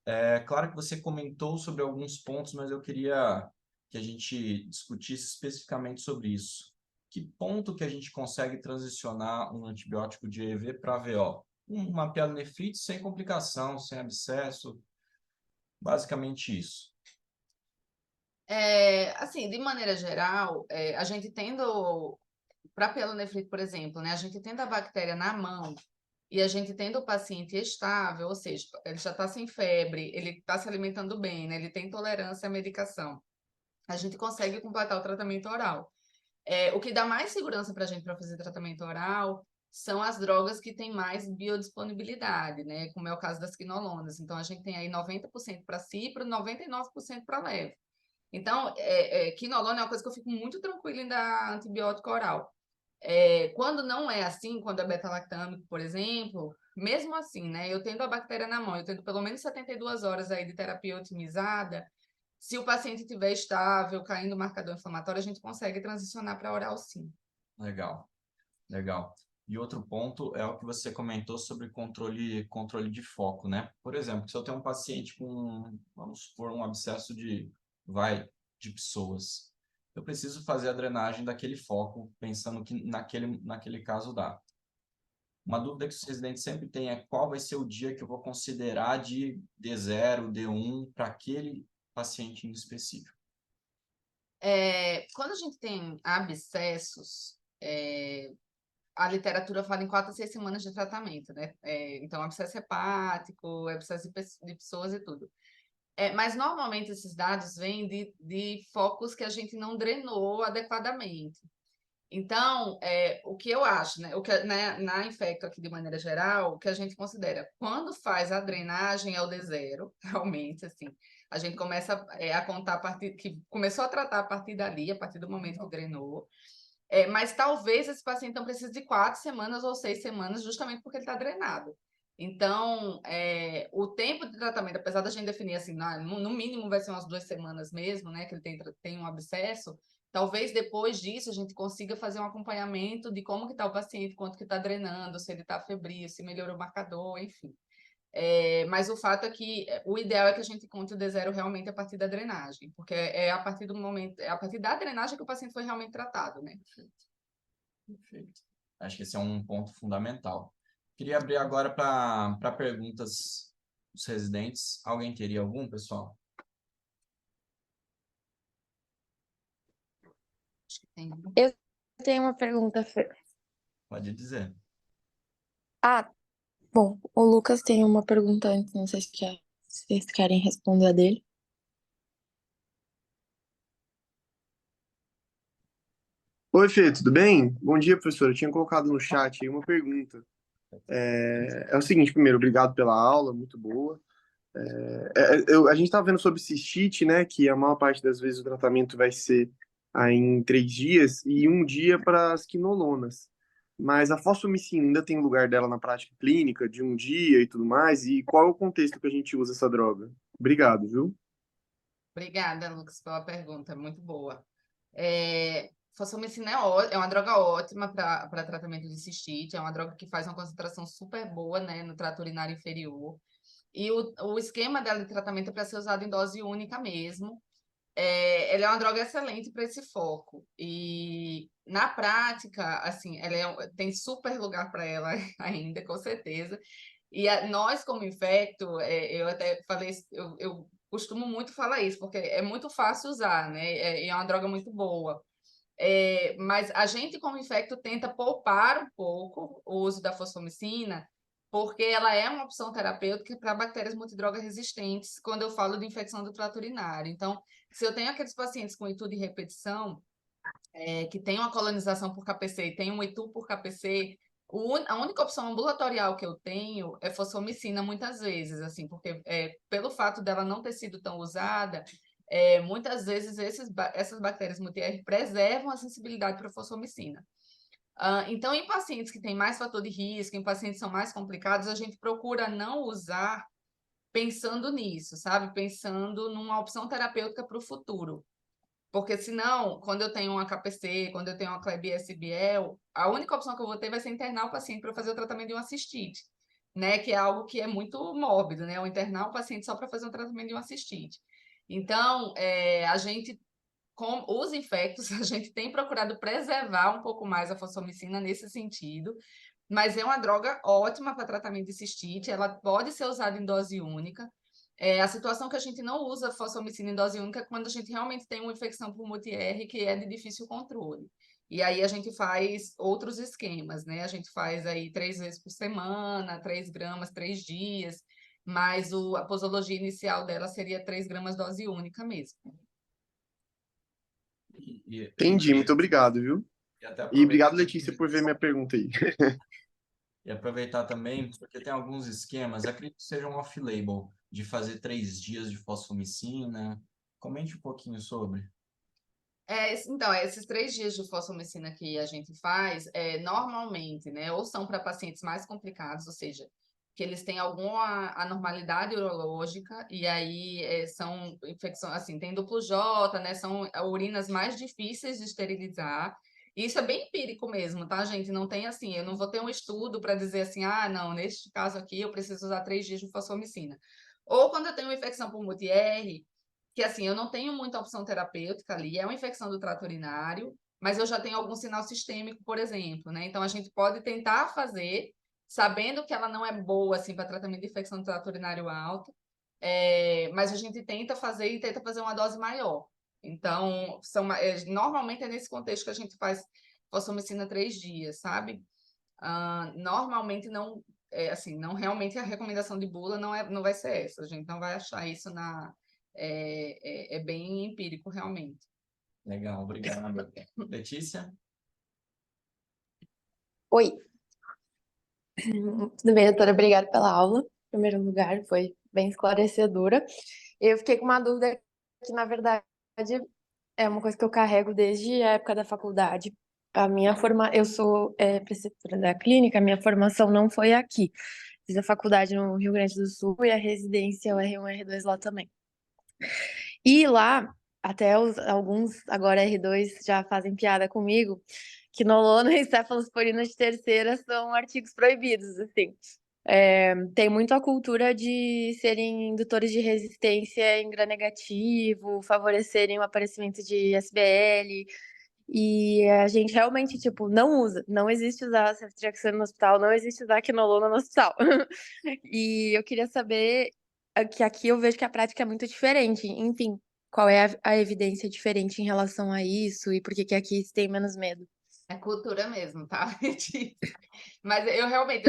É claro que você comentou sobre alguns pontos, mas eu queria que a gente discutisse especificamente sobre isso. Que ponto que a gente consegue transicionar um antibiótico de EV para VO? Uma pielonefrite sem complicação, sem abscesso, basicamente isso. Assim, de maneira geral, a gente tendo, para pielonefrite, por exemplo, né, a gente tendo a bactéria na mão e a gente tendo o paciente estável, ou seja, ele já está sem febre, ele está se alimentando bem, né, ele tem tolerância à medicação, a gente consegue completar o tratamento oral. O que dá mais segurança para a gente para fazer tratamento oral são as drogas que têm mais biodisponibilidade, né? Como é o caso das quinolonas. Então, a gente tem aí 90% para cipro, 99% para leve. Então, quinolona é uma coisa que eu fico muito tranquila em dar antibiótico oral. Quando não é assim, quando é beta-lactâmico, por exemplo, mesmo assim, né? Eu tendo a bactéria na mão, eu tendo pelo menos 72 horas aí de terapia otimizada, se o paciente estiver estável, caindo o marcador inflamatório, a gente consegue transicionar para oral sim. Legal, legal. E outro ponto é o que você comentou sobre controle de foco, né? Por exemplo, se eu tenho um paciente com, vamos supor, um abscesso de pessoas, eu preciso fazer a drenagem daquele foco, pensando que naquele caso dá. Uma dúvida que os residentes sempre têm é qual vai ser o dia que eu vou considerar de D0, D1 para aquele paciente em específico. Quando a gente tem abscessos, a literatura fala em 4 a 6 semanas de tratamento, né? Então, abscesso hepático, abscesso de pessoas e tudo. Mas normalmente esses dados vêm de focos que a gente não drenou adequadamente. Então, o que eu acho, né, o que, né, na infecto aqui de maneira geral, o que a gente considera, quando faz a drenagem é o D0, realmente, assim, a gente começa a contar a partir, que começou a tratar a partir dali, a partir do momento que drenou, mas talvez esse paciente não precise de 4 semanas ou 6 semanas, justamente porque ele está drenado. Então, o tempo de tratamento, apesar da gente definir assim, no mínimo vai ser umas 2 semanas mesmo, né, que ele tem um abscesso, talvez depois disso a gente consiga fazer um acompanhamento de como que está o paciente, quanto que está drenando, se ele está febril, se melhorou o marcador, enfim. Mas o fato é que o ideal é que a gente conte o D0 realmente a partir da drenagem, porque é a partir do momento, é a partir da drenagem que o paciente foi realmente tratado, né? Perfeito. Acho que esse é um ponto fundamental. Queria abrir agora para perguntas dos residentes. Alguém teria algum, pessoal? Acho que tem. Eu tenho uma pergunta, Fer. Pode dizer. Ah, bom, o Lucas tem uma pergunta antes, não sei se vocês querem responder a dele. Oi, Fê, tudo bem? Bom dia, professor. Eu tinha colocado no chat aí uma pergunta. É o seguinte, primeiro, obrigado pela aula, muito boa. A gente estava vendo sobre cistite, né? Que a maior parte das vezes o tratamento vai ser aí em 3 dias e um dia para as quinolonas. Mas a fosfomicina ainda tem lugar dela na prática clínica, de um dia e tudo mais? E qual é o contexto que a gente usa essa droga? Obrigado, viu? Obrigada, Lucas, pela pergunta, muito boa. Fosfomicina é uma droga ótima para tratamento de cistite, é uma droga que faz uma concentração super boa, né, no trato urinário inferior. E o esquema dela de tratamento é para ser usado em dose única mesmo. Ela é uma droga excelente para esse foco. E na prática, assim, tem super lugar para ela ainda, com certeza. E nós, como infecto, eu até falei, eu costumo muito falar isso, porque é muito fácil usar, né? E é uma droga muito boa. Mas a gente, como infecto, tenta poupar um pouco o uso da fosfomicina, porque ela é uma opção terapêutica para bactérias multidroga resistentes, quando eu falo de infecção do trato urinário. Então, se eu tenho aqueles pacientes com itu de repetição, que tem uma colonização por KPC e tem um itu por KPC, a única opção ambulatorial que eu tenho é fosfomicina muitas vezes, assim, porque pelo fato dela não ter sido tão usada, muitas vezes essas bactérias multi-R preservam a sensibilidade para fosfomicina. Então, em pacientes que têm mais fator de risco, em pacientes que são mais complicados, a gente procura não usar pensando nisso, sabe? Pensando numa opção terapêutica para o futuro. Porque senão, quando eu tenho uma KPC, quando eu tenho uma Klebsiella-Biel, a única opção que eu vou ter vai ser internar o paciente para fazer o tratamento de uma cistite, né? Que é algo que é muito mórbido, né? O internar o paciente só para fazer o tratamento de uma cistite. Então, a gente com os infectos, a gente tem procurado preservar um pouco mais a fosfomicina nesse sentido, mas é uma droga ótima para tratamento de cistite, ela pode ser usada em dose única. A situação que a gente não usa fosfomicina em dose única é quando a gente realmente tem uma infecção por MUTI-R que é de difícil controle. E aí a gente faz outros esquemas, né? A gente faz aí 3 vezes por semana, 3 gramas, 3 dias, mas a posologia inicial dela seria 3 gramas dose única mesmo. Entendi, muito obrigado, viu? E até E obrigado, aproveitar Letícia, por ver minha pergunta aí. E aproveitar também, porque tem alguns esquemas, acredito que sejam off-label, de fazer 3 dias de fosfomicina. Comente um pouquinho sobre. Então, esses 3 dias de fosfomicina que a gente faz, normalmente, né, ou são para pacientes mais complicados, ou seja, que eles têm alguma anormalidade urológica, e aí são infecções, assim, tem duplo J, né, são urinas mais difíceis de esterilizar. Isso é bem empírico mesmo, tá, gente? Não tem assim, eu não vou ter um estudo para dizer assim, não, neste caso aqui eu preciso usar 3 dias de fosfomicina. Ou quando eu tenho uma infecção por MUTI-R, que assim, eu não tenho muita opção terapêutica ali, é uma infecção do trato urinário, mas eu já tenho algum sinal sistêmico, por exemplo, né? Então a gente pode tentar fazer, sabendo que ela não é boa assim para tratamento de infecção do trato urinário alto, mas a gente tenta fazer e tenta fazer uma dose maior. Então, normalmente é nesse contexto que a gente faz fosfomicina 3 dias, sabe? Normalmente não, assim, não realmente a recomendação de bula não vai ser essa, a gente não vai achar isso é bem empírico realmente. Legal, obrigado. Letícia? Oi, tudo bem, doutora? Obrigada pela aula. Em primeiro lugar, foi bem esclarecedora. Eu fiquei com uma dúvida que, na verdade, é uma coisa que eu carrego desde a época da faculdade. Eu sou preceptora da clínica, a minha formação não foi aqui. Fiz a faculdade no Rio Grande do Sul e a residência, o R1 e R2 lá também. E lá, até alguns, agora R2, já fazem piada comigo, que quinolona e cefalosporina de terceira são artigos proibidos, assim. Tem muito a cultura de serem indutores de resistência em gram-negativo, favorecerem o aparecimento de SBL, e a gente realmente, tipo, não usa. Não existe usar ceftriaxona no hospital, não existe usar quinolona no hospital. E eu queria saber que aqui eu vejo que a prática é muito diferente. Enfim, qual é a evidência diferente em relação a isso e por que que aqui se tem menos medo? É cultura mesmo, tá? Mas eu realmente,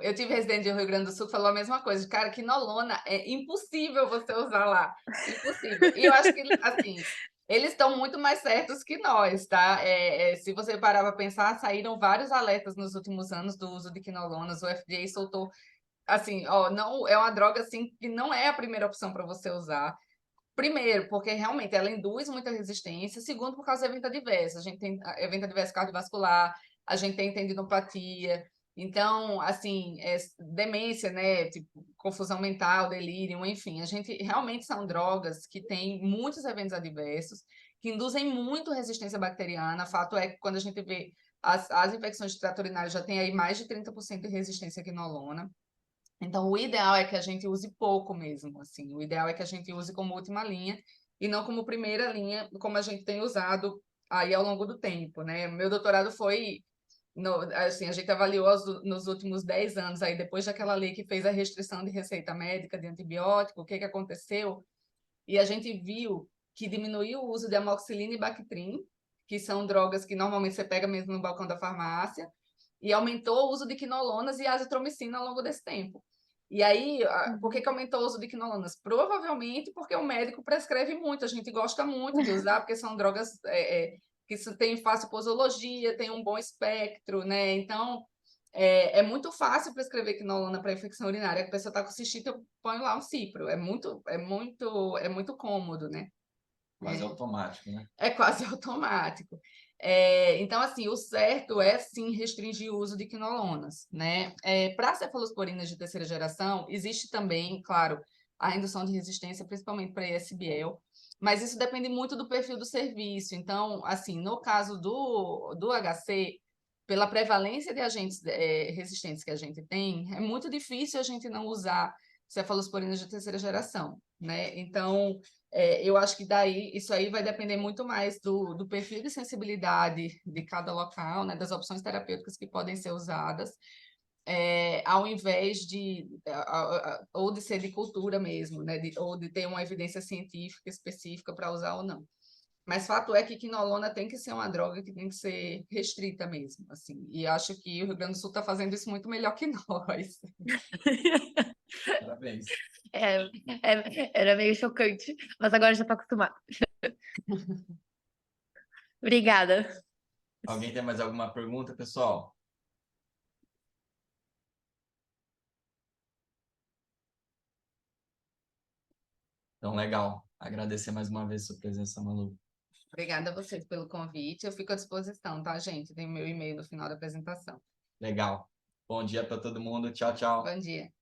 eu tive residente do Rio Grande do Sul que falou a mesma coisa. Cara, quinolona é impossível você usar lá. Impossível. E eu acho que, assim, eles estão muito mais certos que nós, tá? Se você parar para pensar, saíram vários alertas nos últimos anos do uso de quinolonas. O FDA soltou, assim, ó, não, é uma droga, assim, que não é a primeira opção para você usar. Primeiro, porque realmente ela induz muita resistência. Segundo, por causa do evento adverso. A gente tem evento adverso cardiovascular, a gente tem tendinopatia. Então, assim, demência, né? Tipo, confusão mental, delírio, enfim. A gente realmente são drogas que têm muitos eventos adversos, que induzem muito resistência bacteriana. Fato é que quando a gente vê as infecções de trato urinário já tem aí mais de 30% de resistência à quinolona. Então, o ideal é que a gente use pouco mesmo, assim. O ideal é que a gente use como última linha e não como primeira linha, como a gente tem usado aí ao longo do tempo, né? Meu doutorado foi, assim, a gente avaliou nos últimos 10 anos, aí depois daquela lei que fez a restrição de receita médica de antibiótico, o que que aconteceu? E a gente viu que diminuiu o uso de amoxicilina e Bactrim, que são drogas que normalmente você pega mesmo no balcão da farmácia, e aumentou o uso de quinolonas e azitromicina ao longo desse tempo. E aí, por que aumentou o uso de quinolonas? Provavelmente porque o médico prescreve muito, a gente gosta muito de usar, porque são drogas que têm fácil posologia, tem um bom espectro, né? Então, é muito fácil prescrever quinolona para infecção urinária. A pessoa está com cistite, eu ponho lá um cipro. É muito cômodo, né? Quase automático, né? É quase automático. Então, assim, o certo é sim restringir o uso de quinolonas, né? Para cefalosporinas de terceira geração, existe também, claro, a indução de resistência, principalmente para ISBL, mas isso depende muito do perfil do serviço. Então, assim, no caso do HC, pela prevalência de agentes resistentes que a gente tem, é muito difícil a gente não usar cefalosporinas de terceira geração, né? Então, eu acho que isso aí vai depender muito mais do perfil de sensibilidade de cada local, né? Das opções terapêuticas que podem ser usadas, ao invés ou de ser de cultura mesmo, né? Ou de ter uma evidência científica específica para usar ou não. Mas fato é que quinolona tem que ser uma droga que tem que ser restrita mesmo, assim. E acho que o Rio Grande do Sul está fazendo isso muito melhor que nós. Parabéns. Era meio chocante, mas agora já tô acostumada. Obrigada. Alguém tem mais alguma pergunta, pessoal? Então, legal. Agradecer mais uma vez a sua presença, Malu. Obrigada a vocês pelo convite. Eu fico à disposição, tá, gente? Tem meu e-mail no final da apresentação. Legal. Bom dia para todo mundo. Tchau, tchau. Bom dia.